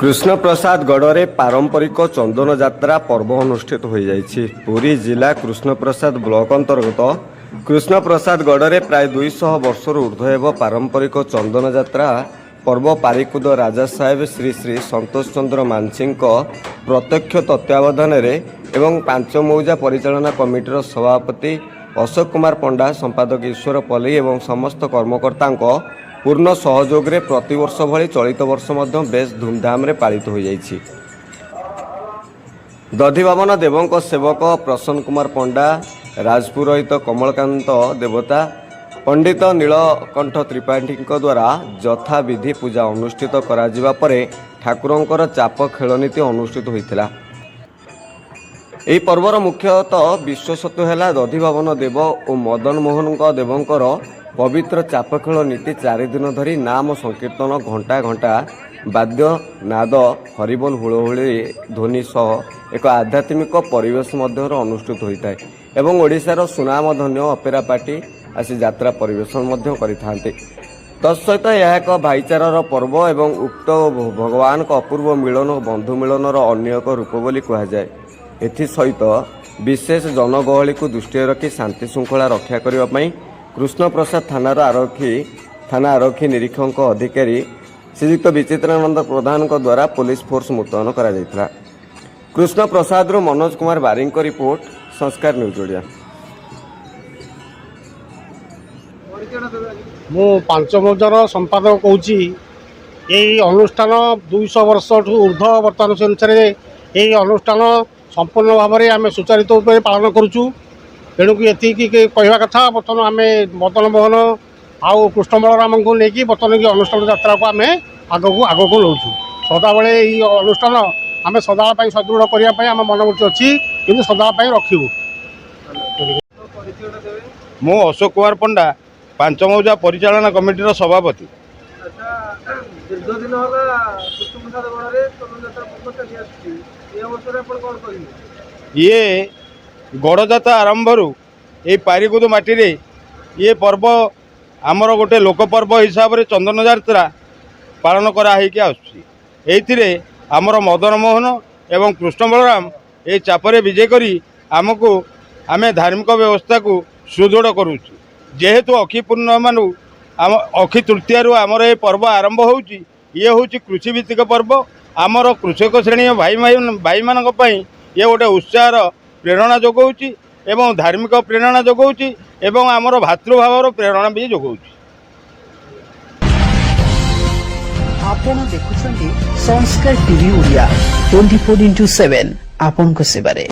कृष्ण प्रसाद गढ़ पारंपरिक चंदन यात्रा पर्व अनुष्ठित हो जाइछि। पुरी जिला कृष्ण प्रसाद ब्लॉक अंतर्गत कृष्ण प्रसाद गढ़ प्राय 200 वर्षर ऊर्ध्व एवं पारंपरिक चंदन यात्रा पर्व पारिकुद राजा साहेब श्री श्री संतोष चंद्र मानसी प्रत्यक्ष तत्वावधान एवं पांच मौजा परिचालना कमिटीर सभापति अशोक कुमार पंडा, संपादक ईश्वर पल्ली एवं समस्त कर्मकर्ता पूर्ण सहयोग रे प्रतिवर्ष भली चलित वर्ष मध्य बेस धूमधाम रे पालित हो जाइछि। दधिभवन देवों सेवक प्रसन्न कुमार पंडा, राजपुरोहित कमलकांत देवता, पंडित नीलकंठ त्रिपाठी द्वारा यथा विधि पूजा अनुष्ठित करा जिबा परे ठाकुरंकर चाप खेलनीति अनुष्ठित होइथिला। एही पर्वर मुख्यतः विशेषत्व है दधिभवन देव और मदन मोहन देवंकर पवित्र चापखेल नीति 4 दिन धरी नाम संकीर्तन घंटा घंटा वाद्य नाद हरिबोल हुलहुली ध्वनि सह एक आध्यात्मिक परिवेश मध्य अनुष्ठित होता है एवं ओडिशार सुनामधन्य अपेरा पार्टी आसी यात्रा परिवेशन मध्य करिथांते। तत्सहित यह एक भाईचारार पर्व एवं उक्त भगवान का अपूर्व मिलन बंधु मिलनर अन्य एक रूप बोली कहुए। एसहित विशेष जनगहली को दृष्टि रखी शांति श्रृंखला रक्षा करने कृष्ण प्रसाद थाना आरक्षी निरीक्षक अधिकारी श्रीयुक्त विचित्रानंद प्रधान द्वारा पुलिस फोर्स मुतयन करा जायतिला। कृष्ण प्रसाद रु मनोज कुमार बारिंग को रिपोर्ट, संस्कार न्यूज ओडिया। मु पांच मौजार संपादक कहूँ यही अनुष्ठान 200 वर्ष ऊर्ध्व बर्तमान से अनुसार यही अनुष्ठान संपूर्ण भाव में आम सुचारित पालन करुचु। तेणुक ये कहवा कथा बर्तमान आम मदन मोहन आउ कृष्ण बलराम को लेकिन बर्तमान की अनुष्ठान यात्रा को आम आग को नौचु। सदाबले ये अनुष्ठान आम सदा सदृढ़ करने आम मनोवृत्ति अच्छी कि सदा रखू। मु अशोक कुमार पंडा, पांच मौजा परिचालना कमिटीर सभापति। ये गड़जाता आरंभ ये पारिकुद माटी रे ये पर्व आमर गोटे लोक पर्व हिसाब से चंदन यात्रा पालन कराई। आमर मदन मोहन एवं कृष्ण बलराम ये चापरे विजय करी आमको आमे धार्मिक व्यवस्था को सुदृढ़ करुचु। जेहेतु अखि पूर्णिमा आम अखि तृतीय आमर ये पर्व आरंभ होउची। ये हूँ कृषि भित्तिक पर्व। आमर कृषक श्रेणी भाई मान ये गोटे उत्साह प्रेरणा जोगाऊँच एवं धार्मिक प्रेरणा जोगाऊँच एवं आमर भातृभावर प्रेरणा भी जोगाऊँच। आपण देखुछन्ती संस्कार टीवी ओडिया 24x7 आपन को सेबारे।